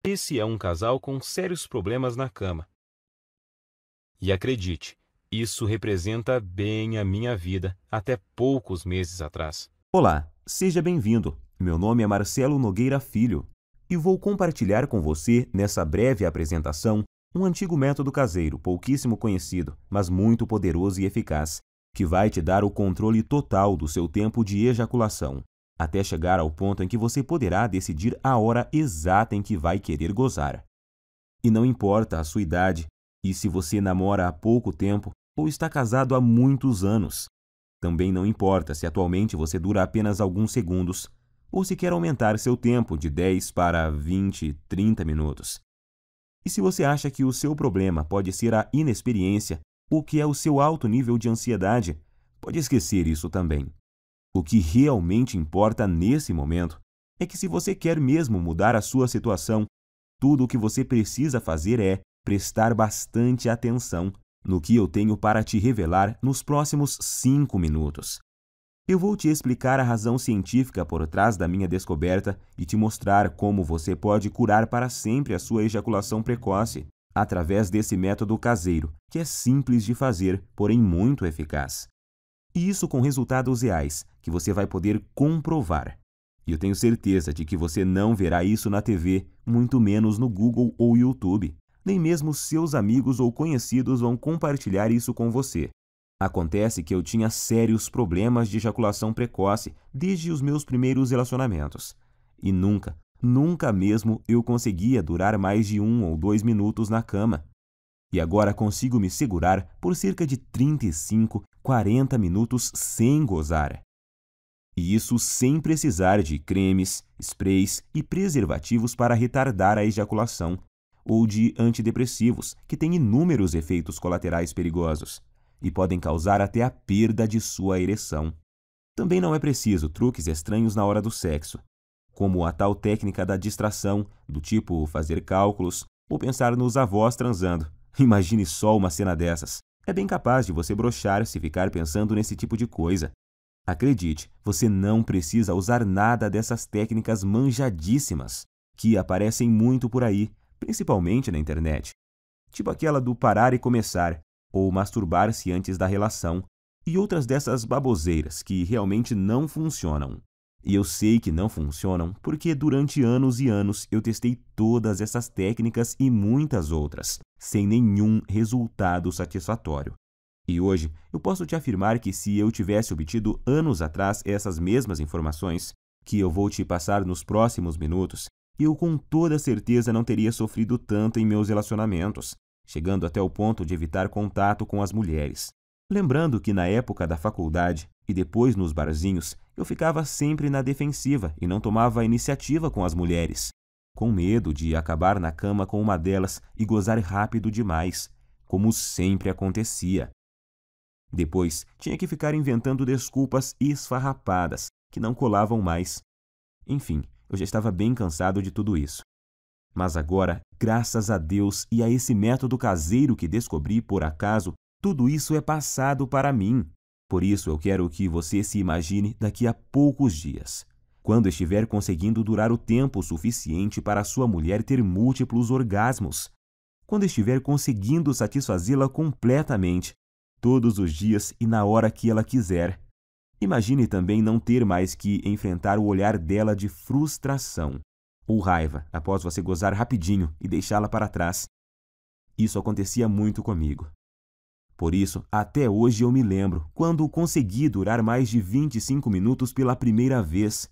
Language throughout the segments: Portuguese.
Esse é um casal com sérios problemas na cama. E acredite, isso representa bem a minha vida até poucos meses atrás. Olá, seja bem-vindo. Meu nome é Marcelo Nogueira Filho e vou compartilhar com você, nessa breve apresentação, um antigo método caseiro, pouquíssimo conhecido, mas muito poderoso e eficaz, que vai te dar o controle total do seu tempo de ejaculação, até chegar ao ponto em que você poderá decidir a hora exata em que vai querer gozar. E não importa a sua idade, e se você namora há pouco tempo ou está casado há muitos anos. Também não importa se atualmente você dura apenas alguns segundos, ou se quer aumentar seu tempo de 10 para 20, 30 minutos. E se você acha que o seu problema pode ser a inexperiência, ou que é o seu alto nível de ansiedade, pode esquecer isso também. O que realmente importa nesse momento é que, se você quer mesmo mudar a sua situação, tudo o que você precisa fazer é prestar bastante atenção no que eu tenho para te revelar nos próximos 5 minutos. Eu vou te explicar a razão científica por trás da minha descoberta e te mostrar como você pode curar para sempre a sua ejaculação precoce através desse método caseiro, que é simples de fazer, porém muito eficaz. E isso com resultados reais, que você vai poder comprovar. E eu tenho certeza de que você não verá isso na TV, muito menos no Google ou YouTube. Nem mesmo seus amigos ou conhecidos vão compartilhar isso com você. Acontece que eu tinha sérios problemas de ejaculação precoce desde os meus primeiros relacionamentos. E nunca mesmo eu conseguia durar mais de 1 ou 2 minutos na cama. E agora consigo me segurar por cerca de 35, 40 minutos sem gozar. E isso sem precisar de cremes, sprays e preservativos para retardar a ejaculação, ou de antidepressivos, que têm inúmeros efeitos colaterais perigosos e podem causar até a perda de sua ereção. Também não é preciso truques estranhos na hora do sexo, como a tal técnica da distração, do tipo fazer cálculos ou pensar nos avós transando. Imagine só uma cena dessas. É bem capaz de você broxar se ficar pensando nesse tipo de coisa. Acredite, você não precisa usar nada dessas técnicas manjadíssimas, que aparecem muito por aí, principalmente na internet. Tipo aquela do parar e começar, ou masturbar-se antes da relação, e outras dessas baboseiras que realmente não funcionam. E eu sei que não funcionam porque durante anos e anos eu testei todas essas técnicas e muitas outras, sem nenhum resultado satisfatório. E hoje eu posso te afirmar que, se eu tivesse obtido anos atrás essas mesmas informações, que eu vou te passar nos próximos minutos, eu com toda certeza não teria sofrido tanto em meus relacionamentos, chegando até o ponto de evitar contato com as mulheres. Lembrando que na época da faculdade e depois nos barzinhos, eu ficava sempre na defensiva e não tomava iniciativa com as mulheres, com medo de acabar na cama com uma delas e gozar rápido demais, como sempre acontecia. Depois, tinha que ficar inventando desculpas esfarrapadas, que não colavam mais. Enfim, eu já estava bem cansado de tudo isso. Mas agora, graças a Deus e a esse método caseiro que descobri por acaso, tudo isso é passado para mim. Por isso eu quero que você se imagine daqui a poucos dias, quando estiver conseguindo durar o tempo suficiente para a sua mulher ter múltiplos orgasmos, quando estiver conseguindo satisfazê-la completamente, todos os dias e na hora que ela quiser. Imagine também não ter mais que enfrentar o olhar dela de frustração ou raiva após você gozar rapidinho e deixá-la para trás. Isso acontecia muito comigo. Por isso, até hoje eu me lembro quando consegui durar mais de 25 minutos pela primeira vez.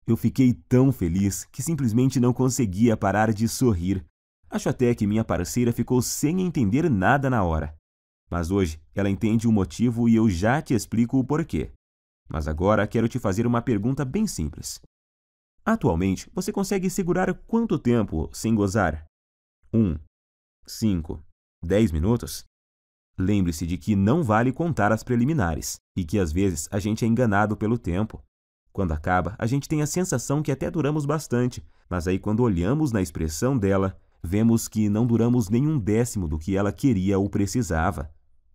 Eu fiquei tão feliz que simplesmente não conseguia parar de sorrir. Acho até que minha parceira ficou sem entender nada na hora. Mas hoje ela entende o motivo e eu já te explico o porquê. Mas agora quero te fazer uma pergunta bem simples. Atualmente, você consegue segurar quanto tempo sem gozar? 1, 5, 10 minutos? Lembre-se de que não vale contar as preliminares e que às vezes a gente é enganado pelo tempo. Quando acaba, a gente tem a sensação que até duramos bastante, mas aí quando olhamos na expressão dela, vemos que não duramos nem 1/10 do que ela queria ou precisava.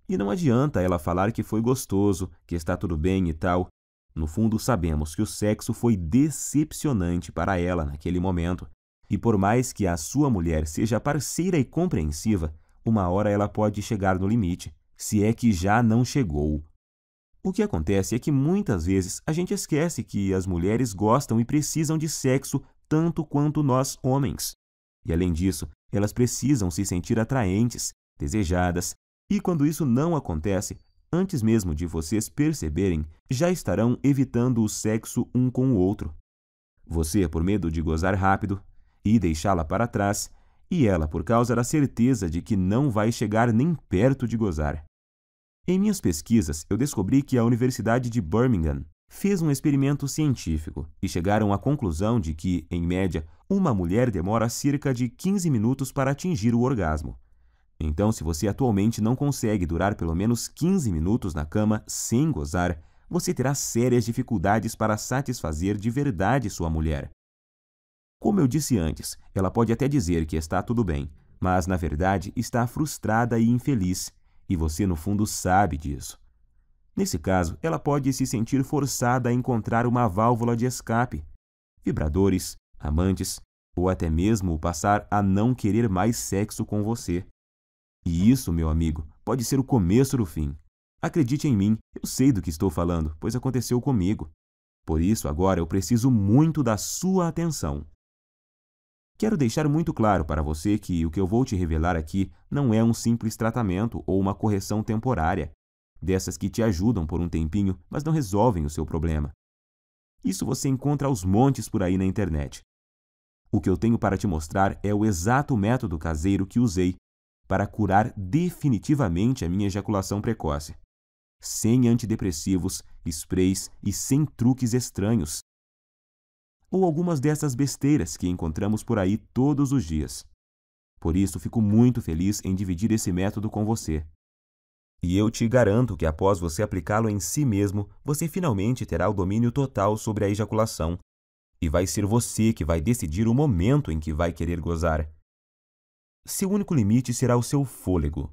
E não adianta ela falar que foi gostoso, que está tudo bem e tal. No fundo, sabemos que o sexo foi decepcionante para ela naquele momento E por mais que a sua mulher seja parceira e compreensiva, uma hora ela pode chegar no limite, se é que já não chegou. O que acontece é que muitas vezes a gente esquece que as mulheres gostam e precisam de sexo tanto quanto nós homens. E além disso, elas precisam se sentir atraentes, desejadas, e quando isso não acontece, antes mesmo de vocês perceberem, já estarão evitando o sexo um com o outro. Você por medo de gozar rápido e deixá-la para trás, e ela por causa da certeza de que não vai chegar nem perto de gozar. Em minhas pesquisas, eu descobri que a Universidade de Birmingham fez um experimento científico e chegaram à conclusão de que, em média, uma mulher demora cerca de 15 minutos para atingir o orgasmo. Então, se você atualmente não consegue durar pelo menos 15 minutos na cama sem gozar, você terá sérias dificuldades para satisfazer de verdade sua mulher. Como eu disse antes, ela pode até dizer que está tudo bem, mas na verdade está frustrada e infeliz, e você no fundo sabe disso. Nesse caso, ela pode se sentir forçada a encontrar uma válvula de escape, vibradores, amantes, ou até mesmo passar a não querer mais sexo com você. E isso, meu amigo, pode ser o começo do fim. Acredite em mim, eu sei do que estou falando, pois aconteceu comigo. Por isso, agora eu preciso muito da sua atenção. Quero deixar muito claro para você que o que eu vou te revelar aqui não é um simples tratamento ou uma correção temporária, dessas que te ajudam por um tempinho, mas não resolvem o seu problema. Isso você encontra aos montes por aí na internet. O que eu tenho para te mostrar é o exato método caseiro que usei para curar definitivamente a minha ejaculação precoce. Sem antidepressivos, sprays e sem truques estranhos. Ou algumas dessas besteiras que encontramos por aí todos os dias. Por isso, fico muito feliz em dividir esse método com você. E eu te garanto que após você aplicá-lo em si mesmo, você finalmente terá o domínio total sobre a ejaculação. E vai ser você que vai decidir o momento em que vai querer gozar. Seu único limite será o seu fôlego.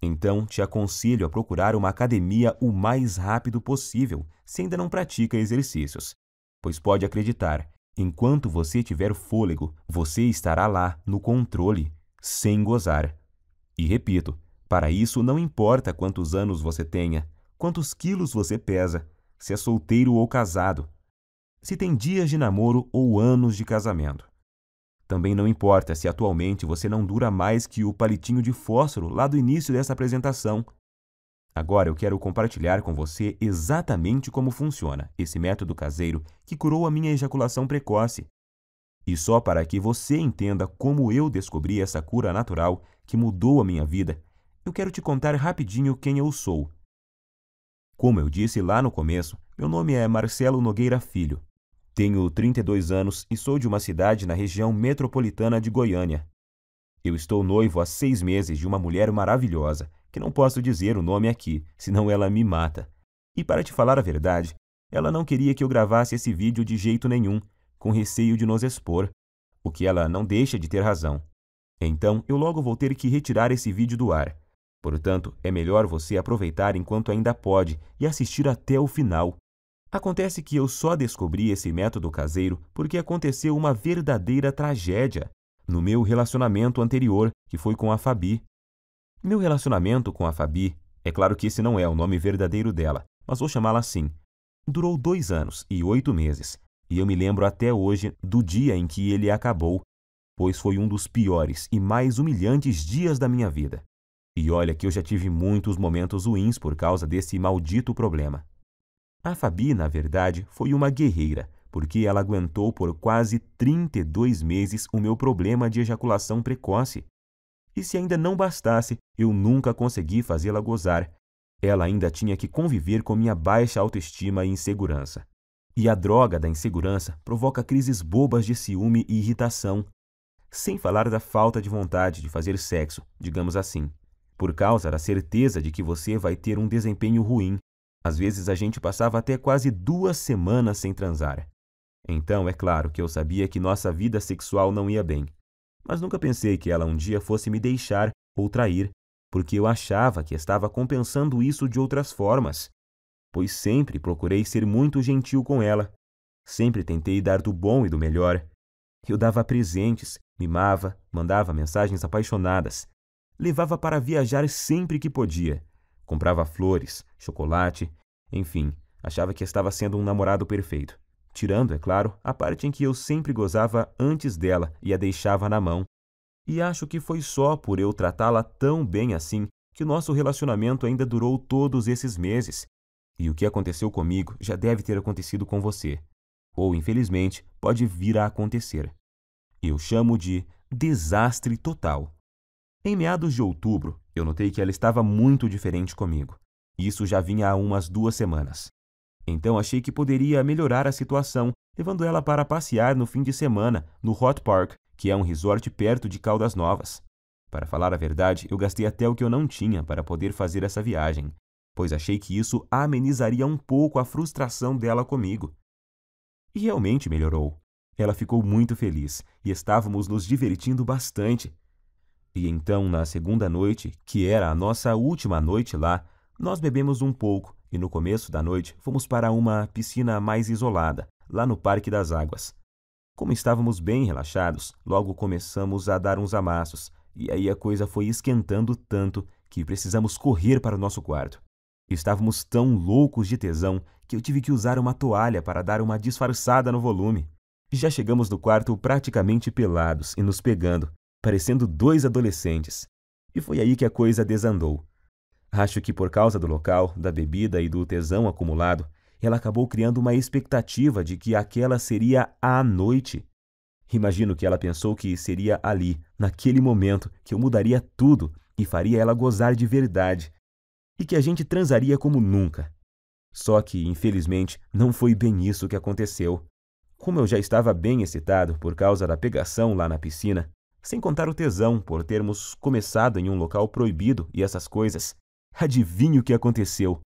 Então, te aconselho a procurar uma academia o mais rápido possível, se ainda não pratica exercícios. Pois pode acreditar, enquanto você tiver fôlego, você estará lá, no controle, sem gozar. E repito, para isso não importa quantos anos você tenha, quantos quilos você pesa, se é solteiro ou casado, se tem dias de namoro ou anos de casamento. Também não importa se atualmente você não dura mais que o palitinho de fósforo lá do início dessa apresentação. Agora eu quero compartilhar com você exatamente como funciona esse método caseiro que curou a minha ejaculação precoce. E só para que você entenda como eu descobri essa cura natural que mudou a minha vida, eu quero te contar rapidinho quem eu sou. Como eu disse lá no começo, meu nome é Marcelo Nogueira Filho. Tenho 32 anos e sou de uma cidade na região metropolitana de Goiânia. Eu estou noivo há 6 meses de uma mulher maravilhosa, que não posso dizer o nome aqui, senão ela me mata. E para te falar a verdade, ela não queria que eu gravasse esse vídeo de jeito nenhum, com receio de nos expor, o que ela não deixa de ter razão. Então, eu logo vou ter que retirar esse vídeo do ar. Portanto, é melhor você aproveitar enquanto ainda pode e assistir até o final. Acontece que eu só descobri esse método caseiro porque aconteceu uma verdadeira tragédia no meu relacionamento anterior, que foi com a Fabi. Meu relacionamento com a Fabi, é claro que esse não é o nome verdadeiro dela, mas vou chamá-la assim, durou 2 anos e 8 meses, e eu me lembro até hoje do dia em que ele acabou, pois foi um dos piores e mais humilhantes dias da minha vida. E olha que eu já tive muitos momentos ruins por causa desse maldito problema. A Fabi, na verdade, foi uma guerreira, porque ela aguentou por quase 32 meses o meu problema de ejaculação precoce. E se ainda não bastasse, eu nunca consegui fazê-la gozar. Ela ainda tinha que conviver com minha baixa autoestima e insegurança. E a droga da insegurança provoca crises bobas de ciúme e irritação, sem falar da falta de vontade de fazer sexo, digamos assim, por causa da certeza de que você vai ter um desempenho ruim. Às vezes a gente passava até quase 2 semanas sem transar. Então, é claro que eu sabia que nossa vida sexual não ia bem. Mas nunca pensei que ela um dia fosse me deixar ou trair, porque eu achava que estava compensando isso de outras formas. Pois sempre procurei ser muito gentil com ela. Sempre tentei dar do bom e do melhor. Eu dava presentes, Mimava, mandava mensagens apaixonadas. Levava para viajar sempre que podia. Comprava flores, chocolate, enfim, achava que estava sendo um namorado perfeito. Tirando, é claro, a parte em que eu sempre gozava antes dela e a deixava na mão. E acho que foi só por eu tratá-la tão bem assim que o nosso relacionamento ainda durou todos esses meses. E o que aconteceu comigo já deve ter acontecido com você. Ou, infelizmente, pode vir a acontecer. Eu chamo de desastre total. Em meados de outubro, eu notei que ela estava muito diferente comigo. Isso já vinha há umas 2 semanas. Então achei que poderia melhorar a situação, levando ela para passear no fim de semana no Hot Park, que é um resort perto de Caldas Novas. Para falar a verdade, eu gastei até o que eu não tinha para poder fazer essa viagem, pois achei que isso amenizaria um pouco a frustração dela comigo. E realmente melhorou. Ela ficou muito feliz e estávamos nos divertindo bastante. E então, na segunda noite, que era a nossa última noite lá, nós bebemos um pouco e no começo da noite fomos para uma piscina mais isolada, lá no Parque das Águas. Como estávamos bem relaxados, logo começamos a dar uns amassos, e aí a coisa foi esquentando tanto que precisamos correr para o nosso quarto. Estávamos tão loucos de tesão que eu tive que usar uma toalha para dar uma disfarçada no volume. Já chegamos no quarto praticamente pelados e nos pegando, parecendo 2 adolescentes. E foi aí que a coisa desandou. Acho que por causa do local, da bebida e do tesão acumulado, ela acabou criando uma expectativa de que aquela seria a noite. Imagino que ela pensou que seria ali, naquele momento, que eu mudaria tudo e faria ela gozar de verdade. E que a gente transaria como nunca. Só que, infelizmente, não foi bem isso que aconteceu. Como eu já estava bem excitado por causa da pegação lá na piscina, sem contar o tesão por termos começado em um local proibido e essas coisas, adivinhe o que aconteceu?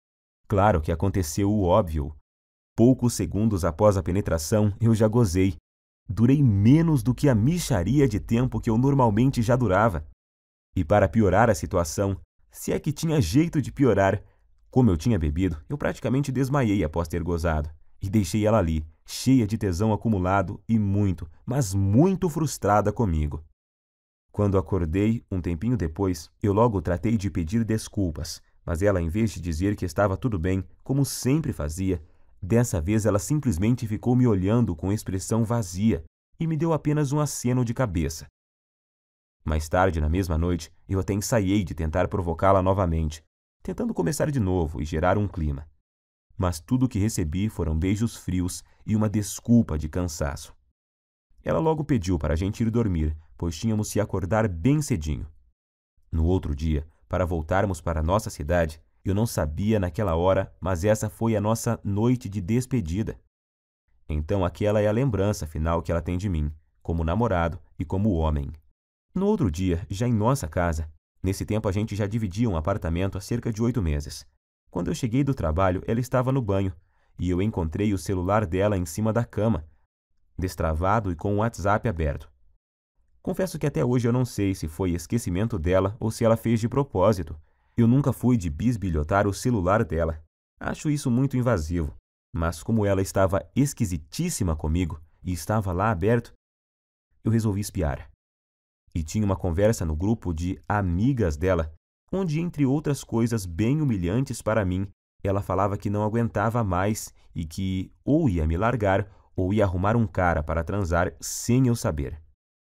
Claro que aconteceu o óbvio. Poucos segundos após a penetração, eu já gozei. Durei menos do que a mixaria de tempo que eu normalmente já durava. E para piorar a situação, se é que tinha jeito de piorar, como eu tinha bebido, eu praticamente desmaiei após ter gozado. E deixei ela ali, cheia de tesão acumulado e muito, mas muito frustrada comigo. Quando acordei, um tempinho depois, eu logo tratei de pedir desculpas, mas ela, em vez de dizer que estava tudo bem, como sempre fazia, dessa vez ela simplesmente ficou me olhando com expressão vazia e me deu apenas um aceno de cabeça. Mais tarde, na mesma noite, eu até ensaiei de tentar provocá-la novamente, tentando começar de novo e gerar um clima. Mas tudo o que recebi foram beijos frios e uma desculpa de cansaço. Ela logo pediu para a gente ir dormir, pois tínhamos se acordar bem cedinho. No outro dia, para voltarmos para a nossa cidade, eu não sabia naquela hora, mas essa foi a nossa noite de despedida. Então aquela é a lembrança final que ela tem de mim, como namorado e como homem. No outro dia, já em nossa casa, nesse tempo a gente já dividia um apartamento há cerca de 8 meses. Quando eu cheguei do trabalho, ela estava no banho, e eu encontrei o celular dela em cima da cama, destravado e com o WhatsApp aberto. Confesso que até hoje eu não sei se foi esquecimento dela ou se ela fez de propósito. Eu nunca fui de bisbilhotar o celular dela. Acho isso muito invasivo. Mas como ela estava esquisitíssima comigo e estava lá aberto, eu resolvi espiar. E tinha uma conversa no grupo de amigas dela, onde, entre outras coisas bem humilhantes para mim, ela falava que não aguentava mais e que ou ia me largar ou ia arrumar um cara para transar sem eu saber.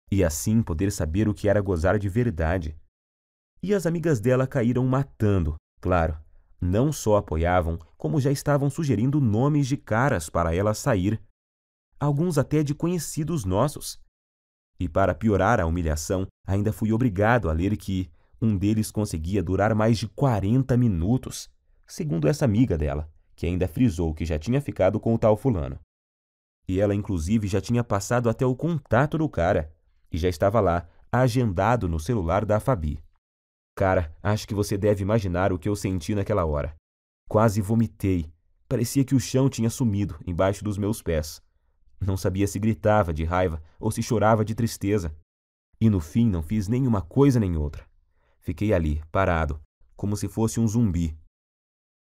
E assim poder saber o que era gozar de verdade. E as amigas dela caíram matando, claro. Não só apoiavam, como já estavam sugerindo nomes de caras para ela sair. Alguns até de conhecidos nossos. E para piorar a humilhação, ainda fui obrigado a ler que um deles conseguia durar mais de 40 minutos, segundo essa amiga dela, que ainda frisou que já tinha ficado com o tal fulano. E ela, inclusive, já tinha passado até o contato do cara, e já estava lá, agendado no celular da Fabi. Cara, acho que você deve imaginar o que eu senti naquela hora. Quase vomitei. Parecia que o chão tinha sumido embaixo dos meus pés. Não sabia se gritava de raiva ou se chorava de tristeza. E no fim não fiz nem uma coisa nem outra. Fiquei ali, parado, como se fosse um zumbi.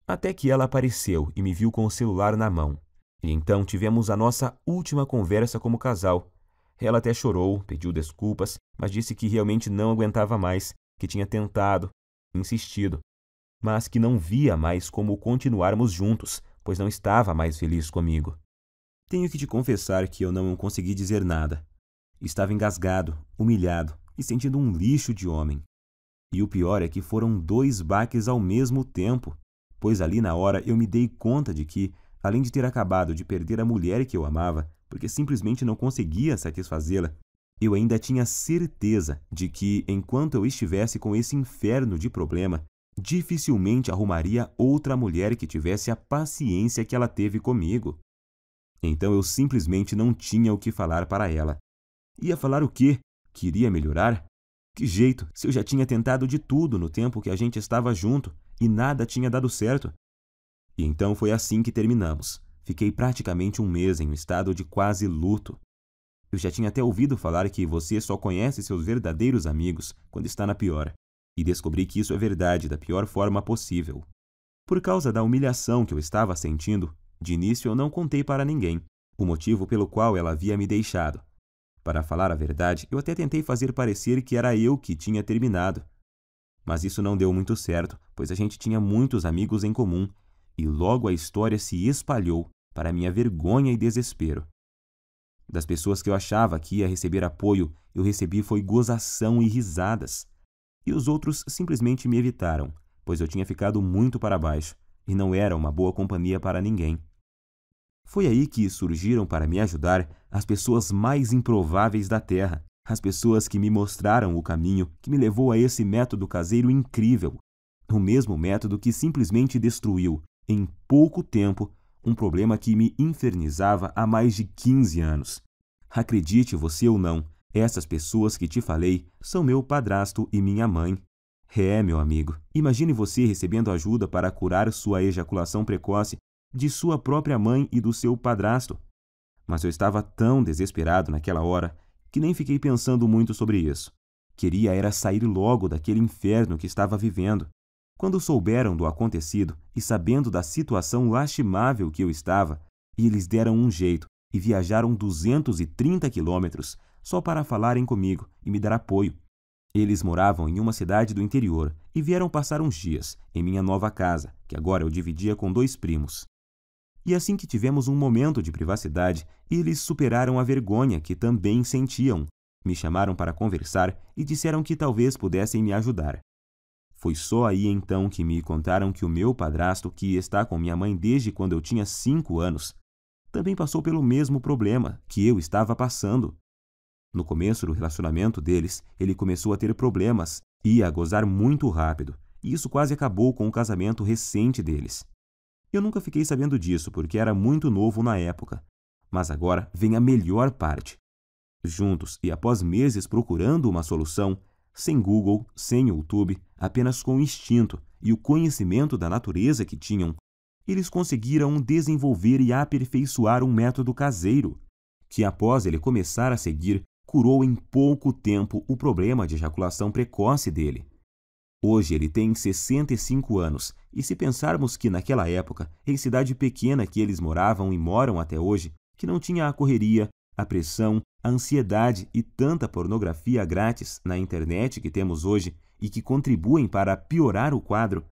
Até que ela apareceu e me viu com o celular na mão. E então tivemos a nossa última conversa como casal. Ela até chorou, pediu desculpas, mas disse que realmente não aguentava mais, que tinha tentado, insistido, mas que não via mais como continuarmos juntos, pois não estava mais feliz comigo. Tenho que te confessar que eu não consegui dizer nada. Estava engasgado, humilhado e sentindo um lixo de homem. E o pior é que foram 2 baques ao mesmo tempo, pois ali na hora eu me dei conta de que, além de ter acabado de perder a mulher que eu amava, porque simplesmente não conseguia satisfazê-la, eu ainda tinha certeza de que, enquanto eu estivesse com esse inferno de problema, dificilmente arrumaria outra mulher que tivesse a paciência que ela teve comigo. Então eu simplesmente não tinha o que falar para ela. Ia falar o quê? Que iria melhorar? Que jeito, se eu já tinha tentado de tudo no tempo que a gente estava junto e nada tinha dado certo? E então foi assim que terminamos. Fiquei praticamente 1 mês em um estado de quase luto. Eu já tinha até ouvido falar que você só conhece seus verdadeiros amigos quando está na pior. E descobri que isso é verdade da pior forma possível. Por causa da humilhação que eu estava sentindo, de início eu não contei para ninguém o motivo pelo qual ela havia me deixado. Para falar a verdade, eu até tentei fazer parecer que era eu que tinha terminado. Mas isso não deu muito certo, pois a gente tinha muitos amigos em comum, e logo a história se espalhou, para minha vergonha e desespero. Das pessoas que eu achava que ia receber apoio, eu recebi foi gozação e risadas. E os outros simplesmente me evitaram, pois eu tinha ficado muito para baixo, e não era uma boa companhia para ninguém. Foi aí que surgiram para me ajudar as pessoas mais improváveis da Terra, as pessoas que me mostraram o caminho que me levou a esse método caseiro incrível, o mesmo método que simplesmente destruiu, em pouco tempo, um problema que me infernizava há mais de 15 anos. Acredite você ou não, essas pessoas que te falei são meu padrasto e minha mãe. Meu amigo, imagine você recebendo ajuda para curar sua ejaculação precoce de sua própria mãe e do seu padrasto. Mas eu estava tão desesperado naquela hora que nem fiquei pensando muito sobre isso. Queria era sair logo daquele inferno que estava vivendo. Quando souberam do acontecido e sabendo da situação lastimável que eu estava, eles deram um jeito e viajaram 230 quilômetros só para falarem comigo e me dar apoio. Eles moravam em uma cidade do interior e vieram passar uns dias em minha nova casa, que agora eu dividia com 2 primos. E assim que tivemos um momento de privacidade, eles superaram a vergonha que também sentiam. Me chamaram para conversar e disseram que talvez pudessem me ajudar. Foi só aí então que me contaram que o meu padrasto, que está com minha mãe desde quando eu tinha 5 anos, também passou pelo mesmo problema que eu estava passando. No começo do relacionamento deles, ele começou a ter problemas e a gozar muito rápido, e isso quase acabou com o casamento recente deles. Eu nunca fiquei sabendo disso porque era muito novo na época, mas agora vem a melhor parte. Juntos e após meses procurando uma solução, sem Google, sem YouTube, apenas com o instinto e o conhecimento da natureza que tinham, eles conseguiram desenvolver e aperfeiçoar um método caseiro, que após ele começar a seguir, curou em pouco tempo o problema de ejaculação precoce dele. Hoje ele tem 65 anos, e se pensarmos que naquela época, em cidade pequena que eles moravam e moram até hoje, que não tinha a correria, a pressão, a ansiedade e tanta pornografia grátis na internet que temos hoje e que contribuem para piorar o quadro,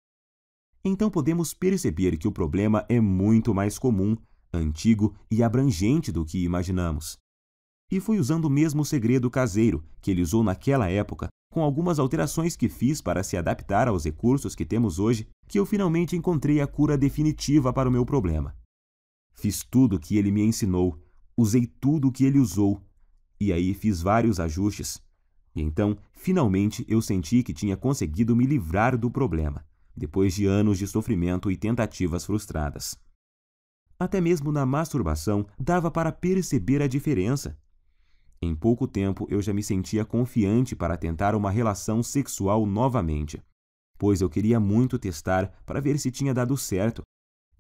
então podemos perceber que o problema é muito mais comum, antigo e abrangente do que imaginamos. E foi usando o mesmo segredo caseiro que ele usou naquela época, com algumas alterações que fiz para se adaptar aos recursos que temos hoje, que eu finalmente encontrei a cura definitiva para o meu problema. Fiz tudo o que ele me ensinou, usei tudo o que ele usou, e aí fiz vários ajustes. E então, finalmente, eu senti que tinha conseguido me livrar do problema, depois de anos de sofrimento e tentativas frustradas. Até mesmo na masturbação dava para perceber a diferença. Em pouco tempo eu já me sentia confiante para tentar uma relação sexual novamente, pois eu queria muito testar para ver se tinha dado certo.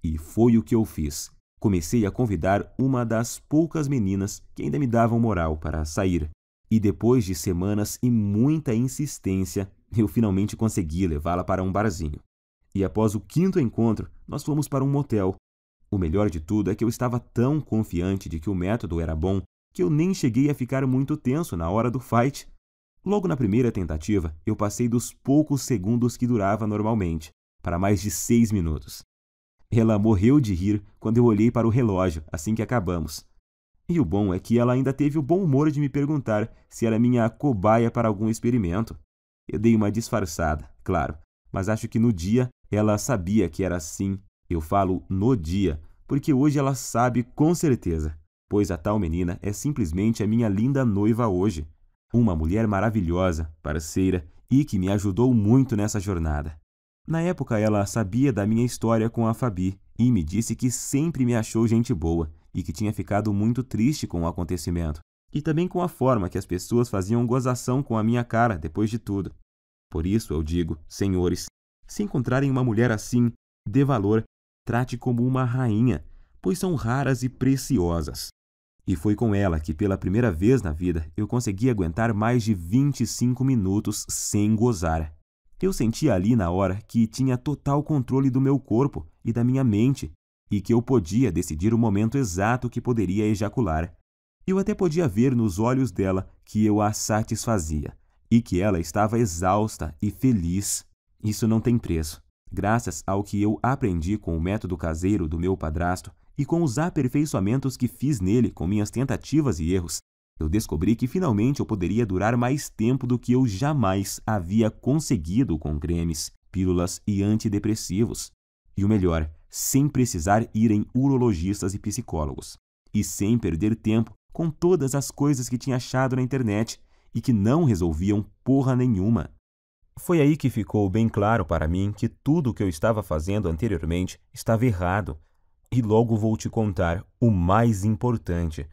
E foi o que eu fiz. Comecei a convidar uma das poucas meninas que ainda me davam moral para sair. E depois de semanas e muita insistência, eu finalmente consegui levá-la para um barzinho. E após o 5º encontro, nós fomos para um motel. O melhor de tudo é que eu estava tão confiante de que o método era bom que eu nem cheguei a ficar muito tenso na hora do fight. Logo na primeira tentativa, eu passei dos poucos segundos que durava normalmente, para mais de 6 minutos. Ela morreu de rir quando eu olhei para o relógio assim que acabamos. E o bom é que ela ainda teve o bom humor de me perguntar se era minha cobaia para algum experimento. Eu dei uma disfarçada, claro, mas acho que no dia ela sabia que era assim. Eu falo no dia, porque hoje ela sabe com certeza, pois a tal menina é simplesmente a minha linda noiva hoje. Uma mulher maravilhosa, parceira e que me ajudou muito nessa jornada. Na época ela sabia da minha história com a Fabi e me disse que sempre me achou gente boa e que tinha ficado muito triste com o acontecimento. E também com a forma que as pessoas faziam gozação com a minha cara depois de tudo. Por isso eu digo, senhores, se encontrarem uma mulher assim, dê valor, trate como uma rainha, pois são raras e preciosas. E foi com ela que pela primeira vez na vida eu consegui aguentar mais de 25 minutos sem gozar. Eu sentia ali na hora que tinha total controle do meu corpo e da minha mente e que eu podia decidir o momento exato que poderia ejacular. Eu até podia ver nos olhos dela que eu a satisfazia e que ela estava exausta e feliz. Isso não tem preço. Graças ao que eu aprendi com o método caseiro do meu padrasto e com os aperfeiçoamentos que fiz nele com minhas tentativas e erros, eu descobri que finalmente eu poderia durar mais tempo do que eu jamais havia conseguido com cremes, pílulas e antidepressivos. E o melhor, sem precisar ir em urologistas e psicólogos. E sem perder tempo com todas as coisas que tinha achado na internet e que não resolviam porra nenhuma. Foi aí que ficou bem claro para mim que tudo o que eu estava fazendo anteriormente estava errado. E logo vou te contar o mais importante.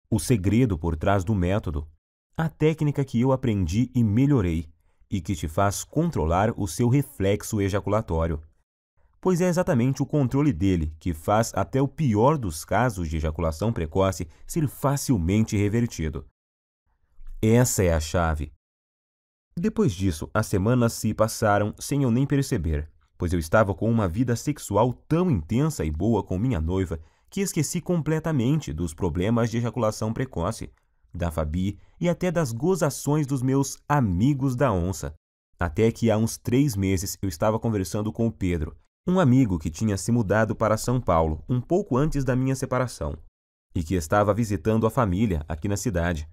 O segredo por trás do método. A técnica que eu aprendi e melhorei e que te faz controlar o seu reflexo ejaculatório. Pois é exatamente o controle dele que faz até o pior dos casos de ejaculação precoce ser facilmente revertido. Essa é a chave. Depois disso, as semanas se passaram sem eu nem perceber, pois eu estava com uma vida sexual tão intensa e boa com minha noiva que esqueci completamente dos problemas de ejaculação precoce, da Fabi e até das gozações dos meus amigos da onça. Até que há uns 3 meses eu estava conversando com o Pedro, um amigo que tinha se mudado para São Paulo um pouco antes da minha separação e que estava visitando a família aqui na cidade.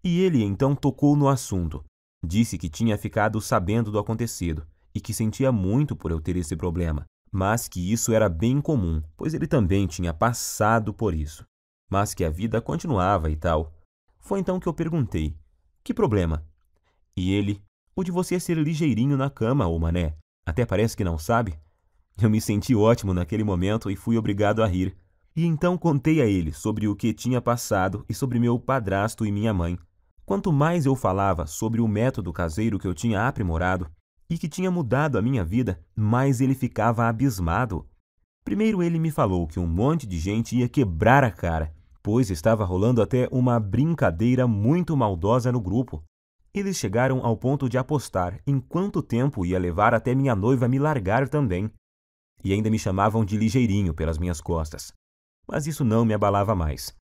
E ele então tocou no assunto. Disse que tinha ficado sabendo do acontecido e que sentia muito por eu ter esse problema, mas que isso era bem comum, pois ele também tinha passado por isso, mas que a vida continuava e tal. Foi então que eu perguntei, que problema? E ele, o de você ser ligeirinho na cama, ô mané, até parece que não sabe. Eu me senti ótimo naquele momento e fui obrigado a rir. E então contei a ele sobre o que tinha passado e sobre meu padrasto e minha mãe. Quanto mais eu falava sobre o método caseiro que eu tinha aprimorado e que tinha mudado a minha vida, mais ele ficava abismado. Primeiro ele me falou que um monte de gente ia quebrar a cara, pois estava rolando até uma brincadeira muito maldosa no grupo. Eles chegaram ao ponto de apostar em quanto tempo ia levar até minha noiva me largar também. E ainda me chamavam de ligeirinho pelas minhas costas. Mas isso não me abalava mais.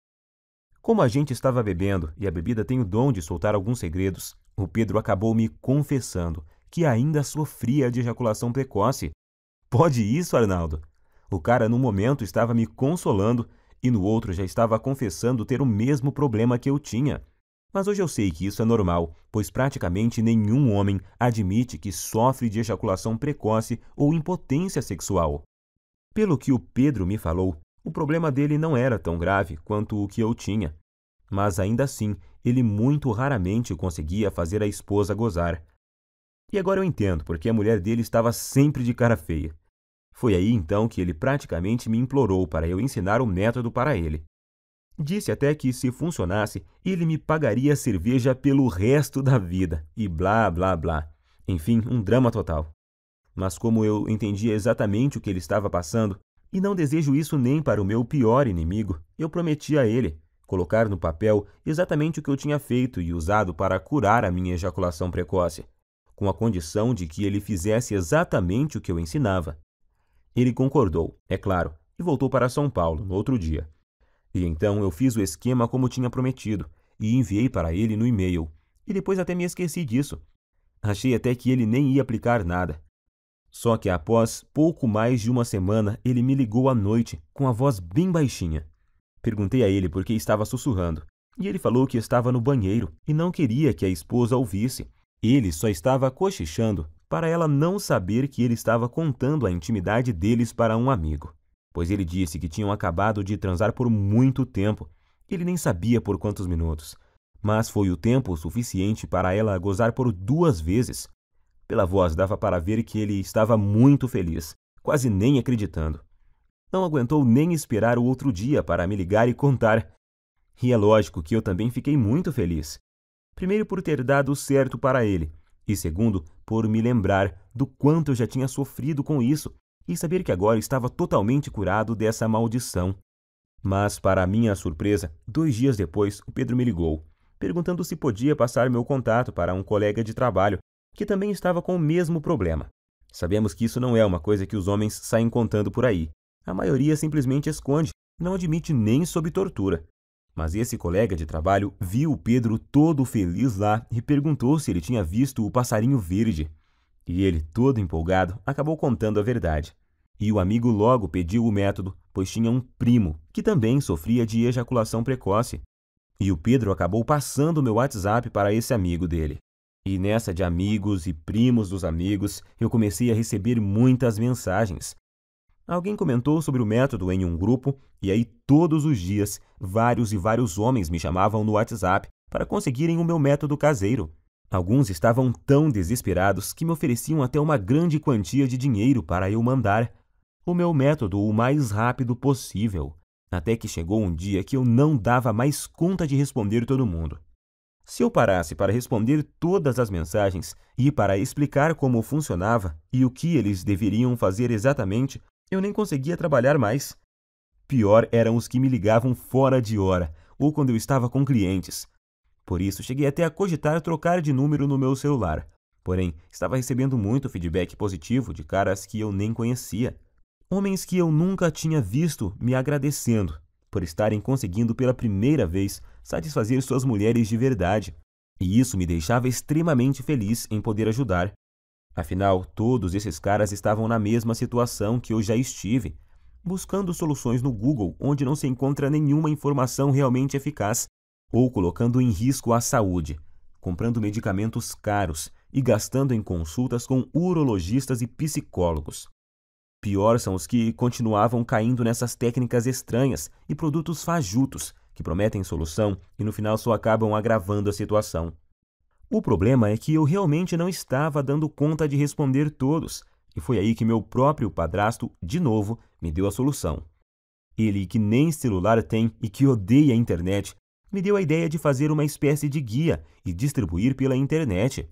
Como a gente estava bebendo e a bebida tem o dom de soltar alguns segredos, o Pedro acabou me confessando que ainda sofria de ejaculação precoce. Pode isso, Arnaldo? O cara num momento estava me consolando e no outro já estava confessando ter o mesmo problema que eu tinha. Mas hoje eu sei que isso é normal, pois praticamente nenhum homem admite que sofre de ejaculação precoce ou impotência sexual. Pelo que o Pedro me falou, o problema dele não era tão grave quanto o que eu tinha. Mas ainda assim, ele muito raramente conseguia fazer a esposa gozar. E agora eu entendo porque a mulher dele estava sempre de cara feia. Foi aí então que ele praticamente me implorou para eu ensinar o método para ele. Disse até que, se funcionasse, ele me pagaria cerveja pelo resto da vida, e blá, blá, blá. Enfim, um drama total. Mas como eu entendia exatamente o que ele estava passando, e não desejo isso nem para o meu pior inimigo, eu prometi a ele colocar no papel exatamente o que eu tinha feito e usado para curar a minha ejaculação precoce, com a condição de que ele fizesse exatamente o que eu ensinava. Ele concordou, é claro, e voltou para São Paulo no outro dia. E então eu fiz o esquema como tinha prometido e enviei para ele no e-mail. E depois até me esqueci disso. Achei até que ele nem ia aplicar nada. Só que após pouco mais de uma semana, ele me ligou à noite, com a voz bem baixinha. Perguntei a ele por que estava sussurrando, e ele falou que estava no banheiro e não queria que a esposa ouvisse. Ele só estava cochichando para ela não saber que ele estava contando a intimidade deles para um amigo, pois ele disse que tinham acabado de transar por muito tempo. Ele nem sabia por quantos minutos, mas foi o tempo suficiente para ela gozar por 2 vezes. Pela voz dava para ver que ele estava muito feliz, quase nem acreditando. Não aguentou nem esperar o outro dia para me ligar e contar. E é lógico que eu também fiquei muito feliz. Primeiro por ter dado certo para ele, e segundo por me lembrar do quanto eu já tinha sofrido com isso e saber que agora estava totalmente curado dessa maldição. Mas, para minha surpresa, 2 dias depois, o Pedro me ligou, perguntando se podia passar meu contato para um colega de trabalho que também estava com o mesmo problema. Sabemos que isso não é uma coisa que os homens saem contando por aí. A maioria simplesmente esconde, não admite nem sob tortura. Mas esse colega de trabalho viu o Pedro todo feliz lá e perguntou se ele tinha visto o passarinho verde. E ele, todo empolgado, acabou contando a verdade. E o amigo logo pediu o método, pois tinha um primo que também sofria de ejaculação precoce. E o Pedro acabou passando o meu WhatsApp para esse amigo dele. E nessa de amigos e primos dos amigos, eu comecei a receber muitas mensagens. Alguém comentou sobre o método em um grupo, e aí todos os dias, vários e vários homens me chamavam no WhatsApp para conseguirem o meu método caseiro. Alguns estavam tão desesperados que me ofereciam até uma grande quantia de dinheiro para eu mandar o meu método o mais rápido possível, até que chegou um dia que eu não dava mais conta de responder todo mundo. Se eu parasse para responder todas as mensagens e para explicar como funcionava e o que eles deveriam fazer exatamente, eu nem conseguia trabalhar mais. Pior eram os que me ligavam fora de hora ou quando eu estava com clientes. Por isso, cheguei até a cogitar trocar de número no meu celular. Porém, estava recebendo muito feedback positivo de caras que eu nem conhecia. Homens que eu nunca tinha visto me agradecendo por estarem conseguindo pela primeira vez satisfazer suas mulheres de verdade. E isso me deixava extremamente feliz em poder ajudar. Afinal, todos esses caras estavam na mesma situação que eu já estive, buscando soluções no Google onde não se encontra nenhuma informação realmente eficaz, ou colocando em risco a saúde, comprando medicamentos caros e gastando em consultas com urologistas e psicólogos. Pior são os que continuavam caindo nessas técnicas estranhas e produtos fajutos que prometem solução e no final só acabam agravando a situação. O problema é que eu realmente não estava dando conta de responder todos, e foi aí que meu próprio padrasto, de novo, me deu a solução. Ele, que nem celular tem e que odeia a internet, me deu a ideia de fazer uma espécie de guia e distribuir pela internet.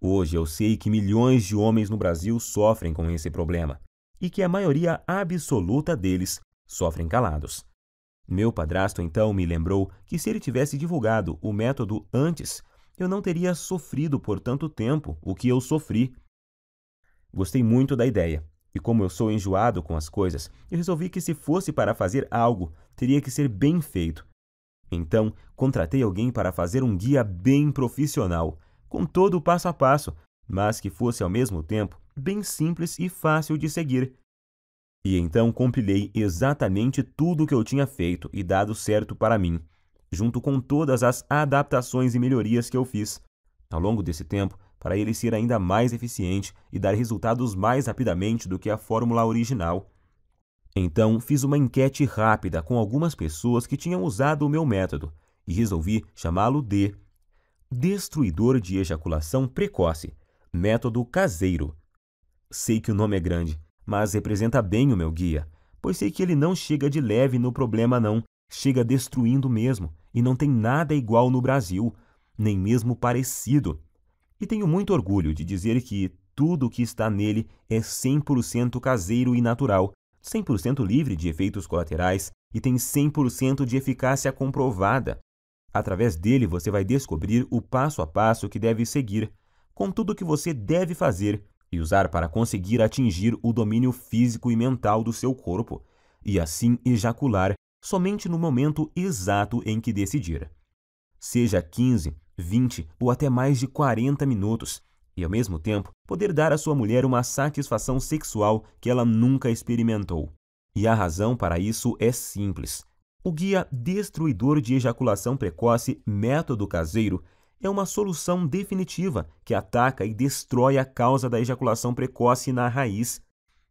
Hoje eu sei que milhões de homens no Brasil sofrem com esse problema, e que a maioria absoluta deles sofrem calados. Meu padrasto então me lembrou que se ele tivesse divulgado o método antes, eu não teria sofrido por tanto tempo o que eu sofri. Gostei muito da ideia, e como eu sou enjoado com as coisas, eu resolvi que se fosse para fazer algo, teria que ser bem feito. Então, contratei alguém para fazer um guia bem profissional, com todo o passo a passo, mas que fosse ao mesmo tempo bem simples e fácil de seguir. E então compilei exatamente tudo o que eu tinha feito e dado certo para mim, junto com todas as adaptações e melhorias que eu fiz ao longo desse tempo, para ele ser ainda mais eficiente e dar resultados mais rapidamente do que a fórmula original. Então, fiz uma enquete rápida com algumas pessoas que tinham usado o meu método e resolvi chamá-lo de Destruidor de Ejaculação Precoce, Método Caseiro. Sei que o nome é grande, mas representa bem o meu guia, pois sei que ele não chega de leve no problema não, chega destruindo mesmo, e não tem nada igual no Brasil, nem mesmo parecido. E tenho muito orgulho de dizer que tudo o que está nele é 100% caseiro e natural, 100% livre de efeitos colaterais e tem 100% de eficácia comprovada. Através dele você vai descobrir o passo a passo que deve seguir, com tudo o que você deve fazer e usar para conseguir atingir o domínio físico e mental do seu corpo, e assim ejacular somente no momento exato em que decidir. Seja 15, 20 ou até mais de 40 minutos, e ao mesmo tempo poder dar à sua mulher uma satisfação sexual que ela nunca experimentou. E a razão para isso é simples. O guia destruidor de ejaculação precoce Método Caseiro é uma solução definitiva que ataca e destrói a causa da ejaculação precoce na raiz.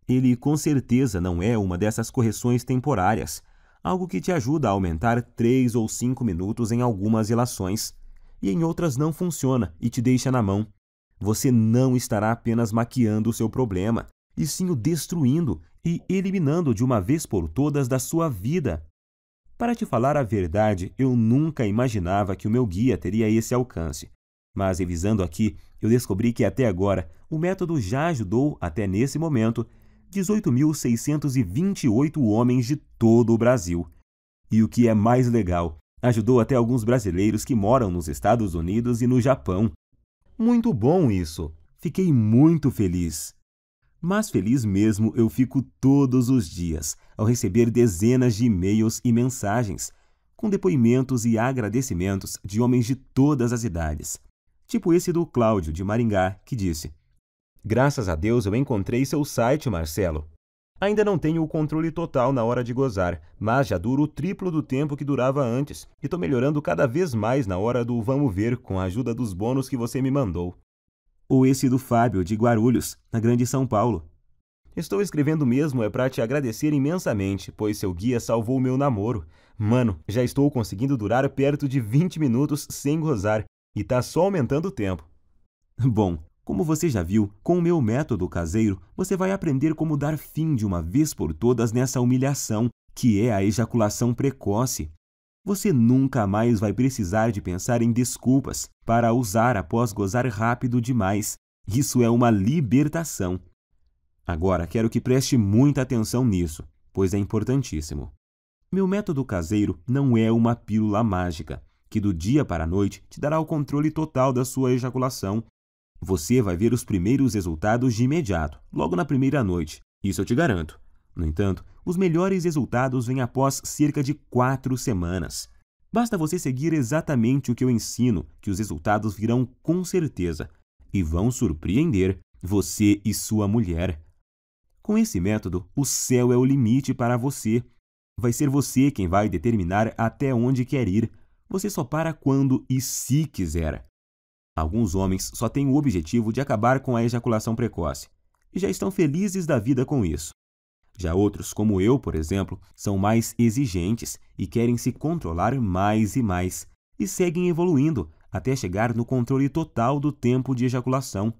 Ele com certeza não é uma dessas correções temporárias, algo que te ajuda a aumentar 3 ou 5 minutos em algumas relações, e em outras não funciona e te deixa na mão. Você não estará apenas maquiando o seu problema, e sim o destruindo e eliminando de uma vez por todas da sua vida. Para te falar a verdade, eu nunca imaginava que o meu guia teria esse alcance. Mas revisando aqui, eu descobri que até agora o método já ajudou, até nesse momento, 18.628 homens de todo o Brasil. E o que é mais legal, ajudou até alguns brasileiros que moram nos Estados Unidos e no Japão. Muito bom isso! Fiquei muito feliz. Mas feliz mesmo eu fico todos os dias ao receber dezenas de e-mails e mensagens, com depoimentos e agradecimentos de homens de todas as idades. Tipo esse do Cláudio, de Maringá, que disse: "Graças a Deus eu encontrei seu site, Marcelo. Ainda não tenho o controle total na hora de gozar, mas já duro o triplo do tempo que durava antes e estou melhorando cada vez mais na hora do vamos ver com a ajuda dos bônus que você me mandou." Ou esse do Fábio, de Guarulhos, na Grande São Paulo. "Estou escrevendo mesmo para te agradecer imensamente, pois seu guia salvou meu namoro. Mano, já estou conseguindo durar perto de 20 minutos sem gozar e tá só aumentando o tempo." Bom, como você já viu, com o meu método caseiro, você vai aprender como dar fim de uma vez por todas nessa humilhação, que é a ejaculação precoce. Você nunca mais vai precisar de pensar em desculpas para usar após gozar rápido demais. Isso é uma libertação. Agora, quero que preste muita atenção nisso, pois é importantíssimo. Meu método caseiro não é uma pílula mágica, que do dia para a noite te dará o controle total da sua ejaculação. Você vai ver os primeiros resultados de imediato, logo na primeira noite. Isso eu te garanto. No entanto, os melhores resultados vêm após cerca de 4 semanas. Basta você seguir exatamente o que eu ensino, que os resultados virão com certeza e vão surpreender você e sua mulher. Com esse método, o céu é o limite para você. Vai ser você quem vai determinar até onde quer ir. Você só para quando e se quiser. Alguns homens só têm o objetivo de acabar com a ejaculação precoce e já estão felizes da vida com isso. Já outros, como eu, por exemplo, são mais exigentes e querem se controlar mais e seguem evoluindo até chegar no controle total do tempo de ejaculação.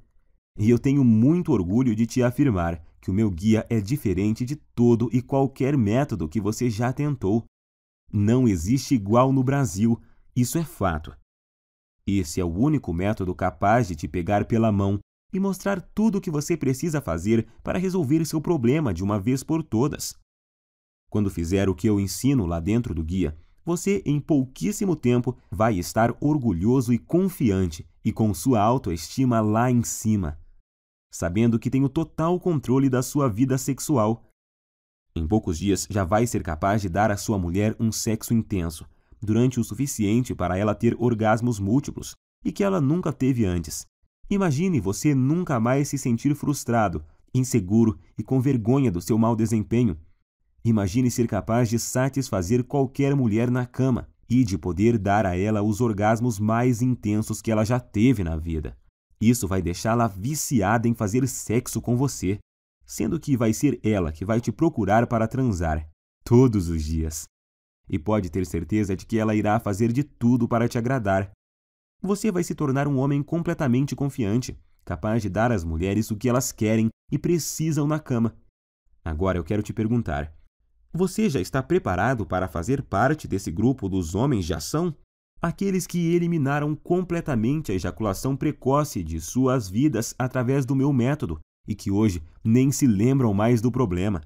E eu tenho muito orgulho de te afirmar que o meu guia é diferente de todo e qualquer método que você já tentou. Não existe igual no Brasil, isso é fato. Esse é o único método capaz de te pegar pela mão e mostrar tudo o que você precisa fazer para resolver seu problema de uma vez por todas. Quando fizer o que eu ensino lá dentro do guia, você em pouquíssimo tempo vai estar orgulhoso e confiante e com sua autoestima lá em cima, sabendo que tem o total controle da sua vida sexual. Em poucos dias já vai ser capaz de dar à sua mulher um sexo intenso, durante o suficiente para ela ter orgasmos múltiplos e que ela nunca teve antes. Imagine você nunca mais se sentir frustrado, inseguro e com vergonha do seu mau desempenho. Imagine ser capaz de satisfazer qualquer mulher na cama e de poder dar a ela os orgasmos mais intensos que ela já teve na vida. Isso vai deixá-la viciada em fazer sexo com você, sendo que vai ser ela que vai te procurar para transar, todos os dias. E pode ter certeza de que ela irá fazer de tudo para te agradar. Você vai se tornar um homem completamente confiante, capaz de dar às mulheres o que elas querem e precisam na cama. Agora eu quero te perguntar: você já está preparado para fazer parte desse grupo dos homens de ação? Aqueles que eliminaram completamente a ejaculação precoce de suas vidas através do meu método e que hoje nem se lembram mais do problema.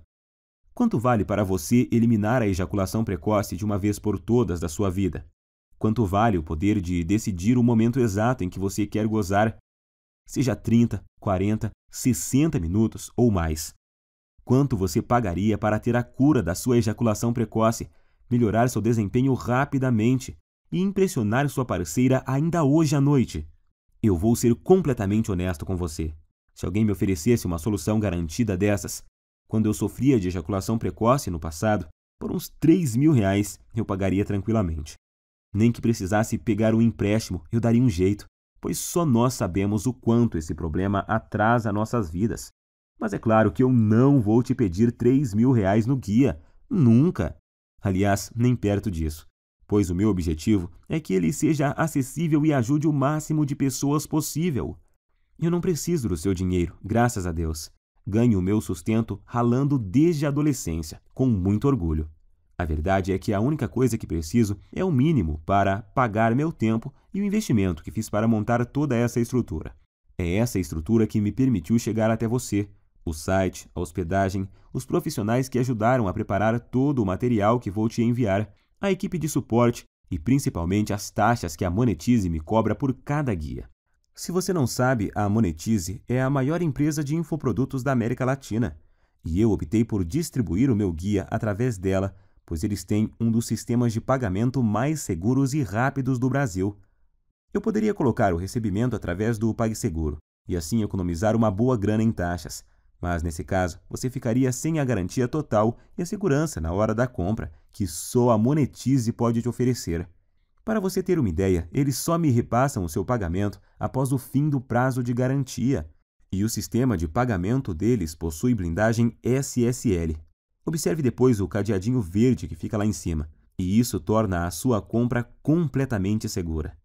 Quanto vale para você eliminar a ejaculação precoce de uma vez por todas da sua vida? Quanto vale o poder de decidir o momento exato em que você quer gozar? Seja 30, 40, 60 minutos ou mais. Quanto você pagaria para ter a cura da sua ejaculação precoce, melhorar seu desempenho rapidamente e impressionar sua parceira ainda hoje à noite. Eu vou ser completamente honesto com você. Se alguém me oferecesse uma solução garantida dessas, quando eu sofria de ejaculação precoce no passado, por uns R$3.000 eu pagaria tranquilamente. Nem que precisasse pegar um empréstimo, eu daria um jeito, pois só nós sabemos o quanto esse problema atrasa nossas vidas. Mas é claro que eu não vou te pedir R$3.000 no guia. Nunca! Aliás, nem perto disso, pois o meu objetivo é que ele seja acessível e ajude o máximo de pessoas possível. Eu não preciso do seu dinheiro, graças a Deus. Ganho o meu sustento ralando desde a adolescência, com muito orgulho. A verdade é que a única coisa que preciso é o mínimo para pagar meu tempo e o investimento que fiz para montar toda essa estrutura. É essa estrutura que me permitiu chegar até você. O site, a hospedagem, os profissionais que ajudaram a preparar todo o material que vou te enviar, a equipe de suporte e principalmente as taxas que a Monetize me cobra por cada guia. Se você não sabe, a Monetize é a maior empresa de infoprodutos da América Latina e eu optei por distribuir o meu guia através dela, pois eles têm um dos sistemas de pagamento mais seguros e rápidos do Brasil. Eu poderia colocar o recebimento através do PagSeguro e assim economizar uma boa grana em taxas, mas nesse caso você ficaria sem a garantia total e a segurança na hora da compra que só a Monetize pode te oferecer. Para você ter uma ideia, eles só me repassam o seu pagamento após o fim do prazo de garantia. E o sistema de pagamento deles possui blindagem SSL. Observe depois o cadeadinho verde que fica lá em cima, e isso torna a sua compra completamente segura.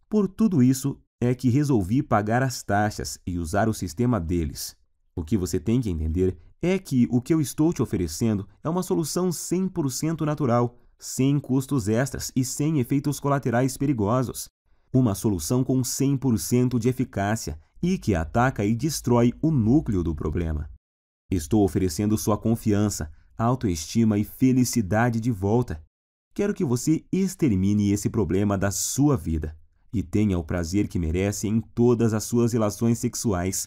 Por tudo isso é que resolvi pagar as taxas e usar o sistema deles. O que você tem que entender é que o que eu estou te oferecendo é uma solução 100% natural, sem custos extras e sem efeitos colaterais perigosos. Uma solução com 100% de eficácia e que ataca e destrói o núcleo do problema. Estou oferecendo sua confiança, autoestima e felicidade de volta. Quero que você extermine esse problema da sua vida e tenha o prazer que merece em todas as suas relações sexuais.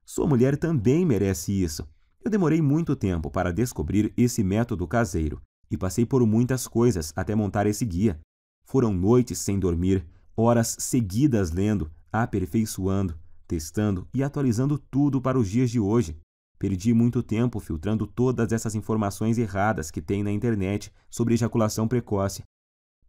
Sua mulher também merece isso. Eu demorei muito tempo para descobrir esse método caseiro e passei por muitas coisas até montar esse guia. Foram noites sem dormir, horas seguidas lendo, aperfeiçoando, testando e atualizando tudo para os dias de hoje. Perdi muito tempo filtrando todas essas informações erradas que tem na internet sobre ejaculação precoce.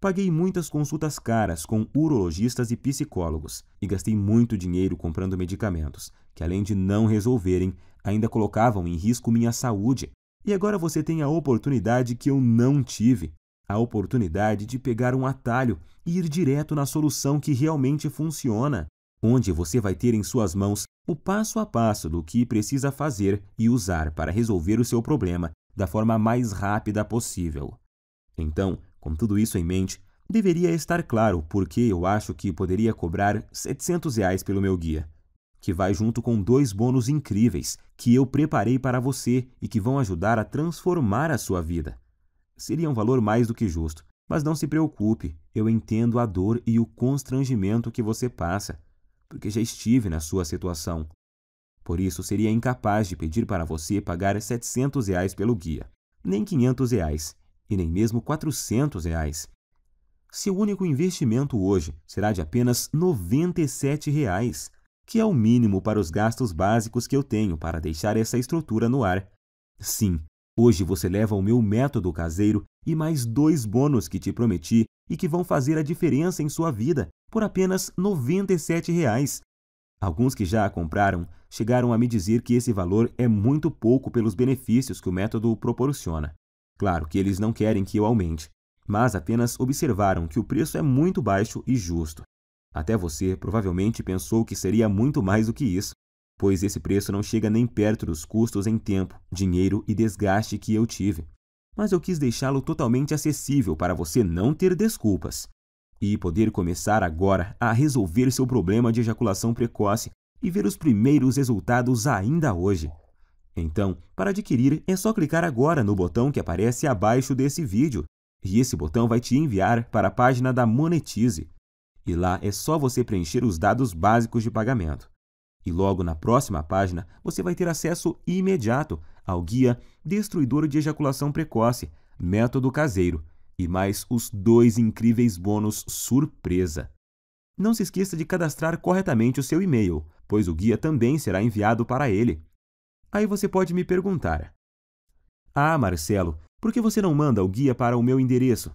Paguei muitas consultas caras com urologistas e psicólogos e gastei muito dinheiro comprando medicamentos, que além de não resolverem, ainda colocavam em risco minha saúde. E agora você tem a oportunidade que eu não tive, a oportunidade de pegar um atalho e ir direto na solução que realmente funciona, onde você vai ter em suas mãos o passo a passo do que precisa fazer e usar para resolver o seu problema da forma mais rápida possível. Então, com tudo isso em mente, deveria estar claro por que eu acho que poderia cobrar R$700 pelo meu guia, que vai junto com 2 bônus incríveis que eu preparei para você e que vão ajudar a transformar a sua vida. Seria um valor mais do que justo, mas não se preocupe, eu entendo a dor e o constrangimento que você passa, porque já estive na sua situação. Por isso, seria incapaz de pedir para você pagar R$700 pelo guia, nem R$500 e nem mesmo R$400. Seu único investimento hoje será de apenas R$97, que é o mínimo para os gastos básicos que eu tenho para deixar essa estrutura no ar. Sim, hoje você leva o meu método caseiro e mais 2 bônus que te prometi e que vão fazer a diferença em sua vida por apenas R$97. Alguns que já a compraram chegaram a me dizer que esse valor é muito pouco pelos benefícios que o método proporciona. Claro que eles não querem que eu aumente, mas apenas observaram que o preço é muito baixo e justo. Até você provavelmente pensou que seria muito mais do que isso, pois esse preço não chega nem perto dos custos em tempo, dinheiro e desgaste que eu tive. Mas eu quis deixá-lo totalmente acessível para você não ter desculpas e poder começar agora a resolver seu problema de ejaculação precoce e ver os primeiros resultados ainda hoje. Então, para adquirir, é só clicar agora no botão que aparece abaixo desse vídeo, e esse botão vai te enviar para a página da Monetize. E lá é só você preencher os dados básicos de pagamento. E logo na próxima página, você vai ter acesso imediato ao guia Destruidor de Ejaculação Precoce, Método Caseiro, e mais os 2 incríveis bônus surpresa. Não se esqueça de cadastrar corretamente o seu e-mail, pois o guia também será enviado para ele. Aí você pode me perguntar: "Ah, Marcelo, por que você não manda o guia para o meu endereço?"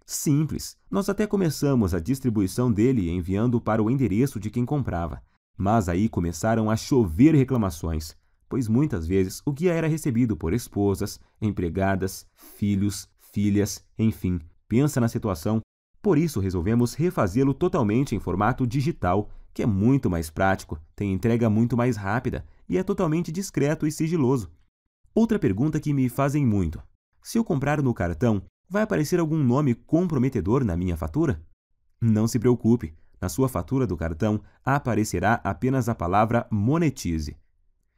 Simples, nós até começamos a distribuição dele enviando para o endereço de quem comprava. Mas aí começaram a chover reclamações, pois muitas vezes o guia era recebido por esposas, empregadas, filhos, filhas, enfim, pensa na situação. Por isso resolvemos refazê-lo totalmente em formato digital, que é muito mais prático, tem entrega muito mais rápida e é totalmente discreto e sigiloso. Outra pergunta que me fazem muito: se eu comprar no cartão, vai aparecer algum nome comprometedor na minha fatura? Não se preocupe, na sua fatura do cartão aparecerá apenas a palavra monetize.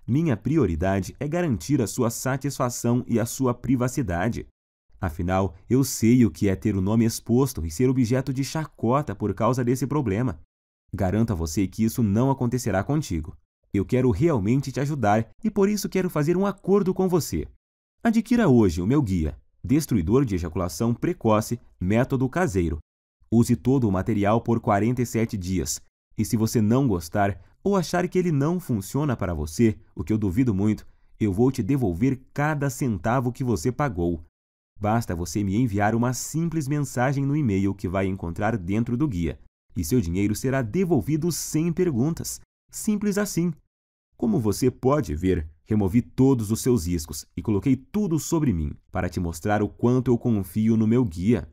Minha prioridade é garantir a sua satisfação e a sua privacidade. Afinal, eu sei o que é ter o nome exposto e ser objeto de chacota por causa desse problema. Garanto a você que isso não acontecerá contigo. Eu quero realmente te ajudar e por isso quero fazer um acordo com você. Adquira hoje o meu guia, Destruidor de Ejaculação Precoce, Método Caseiro. Use todo o material por 47 dias. E se você não gostar ou achar que ele não funciona para você, o que eu duvido muito, eu vou te devolver cada centavo que você pagou. Basta você me enviar uma simples mensagem no e-mail que vai encontrar dentro do guia, e seu dinheiro será devolvido sem perguntas. Simples assim. Como você pode ver, removi todos os seus riscos e coloquei tudo sobre mim para te mostrar o quanto eu confio no meu guia.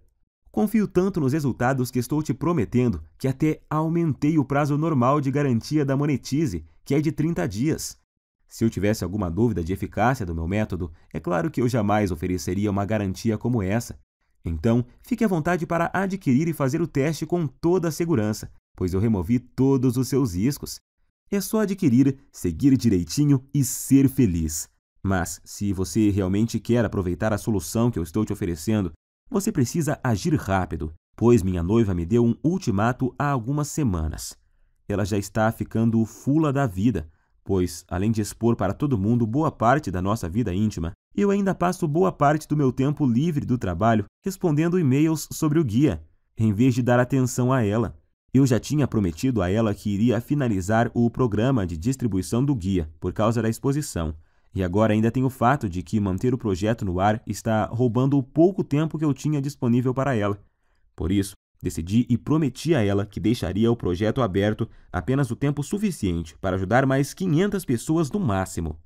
Confio tanto nos resultados que estou te prometendo que até aumentei o prazo normal de garantia da Monetize, que é de 30 dias. Se eu tivesse alguma dúvida de eficácia do meu método, é claro que eu jamais ofereceria uma garantia como essa. Então, fique à vontade para adquirir e fazer o teste com toda a segurança, pois eu removi todos os seus riscos. É só adquirir, seguir direitinho e ser feliz. Mas, se você realmente quer aproveitar a solução que eu estou te oferecendo, você precisa agir rápido, pois minha noiva me deu um ultimato há algumas semanas. Ela já está ficando fula da vida, pois, além de expor para todo mundo boa parte da nossa vida íntima, eu ainda passo boa parte do meu tempo livre do trabalho respondendo e-mails sobre o guia, em vez de dar atenção a ela. Eu já tinha prometido a ela que iria finalizar o programa de distribuição do guia por causa da exposição. E agora ainda tem o fato de que manter o projeto no ar está roubando o pouco tempo que eu tinha disponível para ela. Por isso, decidi e prometi a ela que deixaria o projeto aberto apenas o tempo suficiente para ajudar mais 500 pessoas no máximo.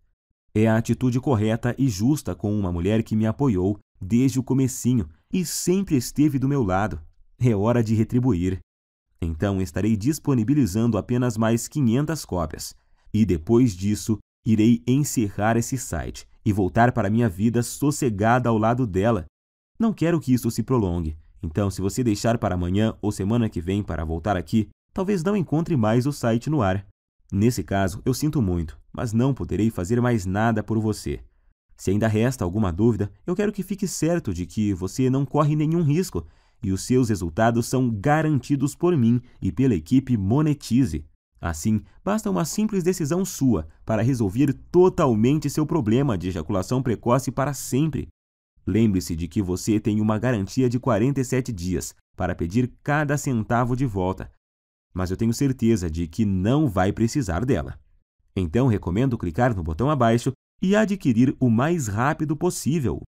É a atitude correta e justa com uma mulher que me apoiou desde o comecinho e sempre esteve do meu lado. É hora de retribuir. Então estarei disponibilizando apenas mais 500 cópias. E depois disso, irei encerrar esse site e voltar para minha vida sossegada ao lado dela. Não quero que isso se prolongue. Então, se você deixar para amanhã ou semana que vem para voltar aqui, talvez não encontre mais o site no ar. Nesse caso, eu sinto muito, mas não poderei fazer mais nada por você. Se ainda resta alguma dúvida, eu quero que fique certo de que você não corre nenhum risco e os seus resultados são garantidos por mim e pela equipe Monetize. Assim, basta uma simples decisão sua para resolver totalmente seu problema de ejaculação precoce para sempre. Lembre-se de que você tem uma garantia de 47 dias para pedir cada centavo de volta, mas eu tenho certeza de que não vai precisar dela. Então, recomendo clicar no botão abaixo e adquirir o mais rápido possível,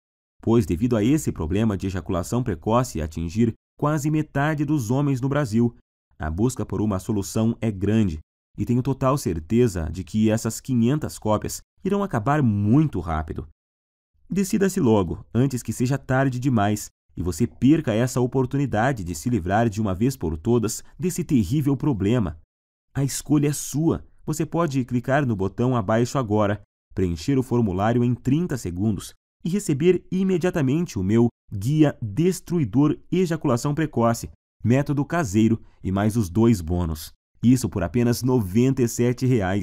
pois devido a esse problema de ejaculação precoce atingir quase metade dos homens no Brasil, a busca por uma solução é grande e tenho total certeza de que essas 500 cópias irão acabar muito rápido. Decida-se logo, antes que seja tarde demais e você perca essa oportunidade de se livrar de uma vez por todas desse terrível problema. A escolha é sua. Você pode clicar no botão abaixo agora, preencher o formulário em 30 segundos e receber imediatamente o meu Guia Destruidor Ejaculação Precoce, Método Caseiro e mais os 2 bônus. Isso por apenas R$ 97. R$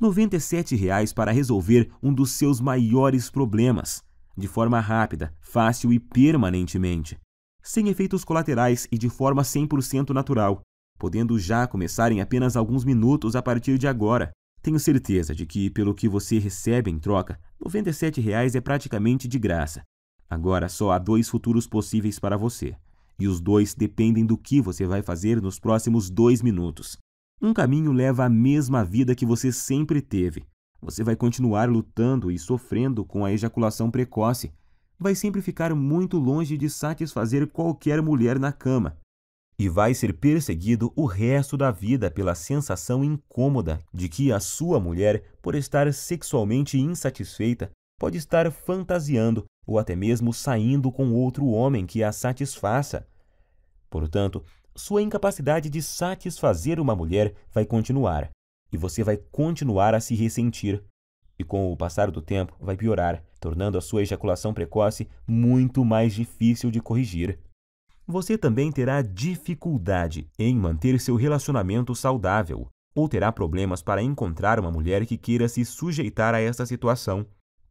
97 para resolver um dos seus maiores problemas, de forma rápida, fácil e permanentemente, sem efeitos colaterais e de forma 100% natural, podendo já começar em apenas alguns minutos a partir de agora. Tenho certeza de que, pelo que você recebe em troca, R$ 97 é praticamente de graça. Agora só há 2 futuros possíveis para você, e os 2 dependem do que você vai fazer nos próximos 2 minutos. Um caminho leva à mesma vida que você sempre teve. Você vai continuar lutando e sofrendo com a ejaculação precoce. Vai sempre ficar muito longe de satisfazer qualquer mulher na cama. E vai ser perseguido o resto da vida pela sensação incômoda de que a sua mulher, por estar sexualmente insatisfeita, pode estar fantasiando ou até mesmo saindo com outro homem que a satisfaça. Portanto, sua incapacidade de satisfazer uma mulher vai continuar, e você vai continuar a se ressentir. E com o passar do tempo, vai piorar, tornando a sua ejaculação precoce muito mais difícil de corrigir. Você também terá dificuldade em manter seu relacionamento saudável, ou terá problemas para encontrar uma mulher que queira se sujeitar a essa situação.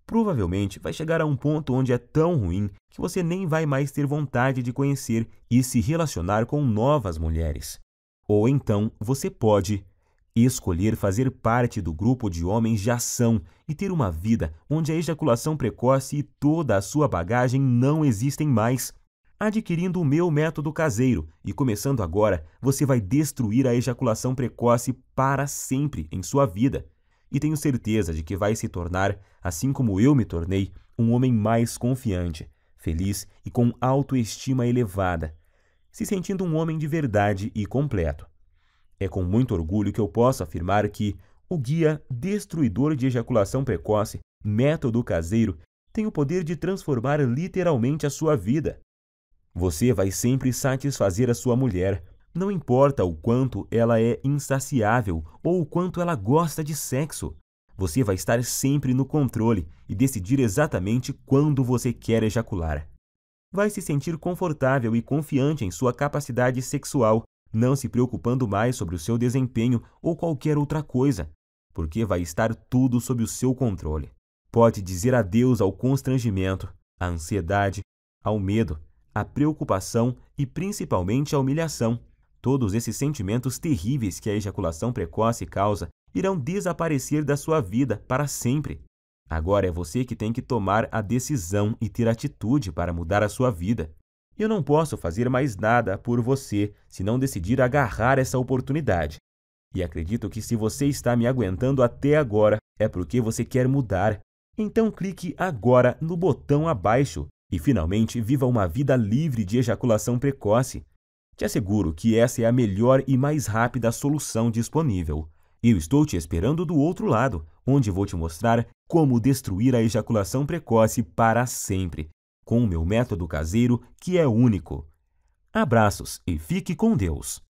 Provavelmente vai chegar a um ponto onde é tão ruim que você nem vai mais ter vontade de conhecer e se relacionar com novas mulheres. Ou então você pode escolher fazer parte do grupo de homens de ação e ter uma vida onde a ejaculação precoce e toda a sua bagagem não existem mais. Adquirindo o meu método caseiro e começando agora, você vai destruir a ejaculação precoce para sempre em sua vida. E tenho certeza de que vai se tornar, assim como eu me tornei, um homem mais confiante, feliz e com autoestima elevada, se sentindo um homem de verdade e completo. É com muito orgulho que eu posso afirmar que o guia destruidor de ejaculação precoce, método caseiro, tem o poder de transformar literalmente a sua vida. Você vai sempre satisfazer a sua mulher, não importa o quanto ela é insaciável ou o quanto ela gosta de sexo. Você vai estar sempre no controle e decidir exatamente quando você quer ejacular. Vai se sentir confortável e confiante em sua capacidade sexual, não se preocupando mais sobre o seu desempenho ou qualquer outra coisa, porque vai estar tudo sob o seu controle. Pode dizer adeus ao constrangimento, à ansiedade, ao medo, à preocupação e principalmente à humilhação. Todos esses sentimentos terríveis que a ejaculação precoce causa irão desaparecer da sua vida para sempre. Agora é você que tem que tomar a decisão e ter atitude para mudar a sua vida. Eu não posso fazer mais nada por você se não decidir agarrar essa oportunidade. E acredito que se você está me aguentando até agora, é porque você quer mudar. Então clique agora no botão abaixo e finalmente viva uma vida livre de ejaculação precoce. Te asseguro que essa é a melhor e mais rápida solução disponível. Eu estou te esperando do outro lado, onde vou te mostrar como destruir a ejaculação precoce para sempre, com o meu método caseiro que é único. Abraços e fique com Deus!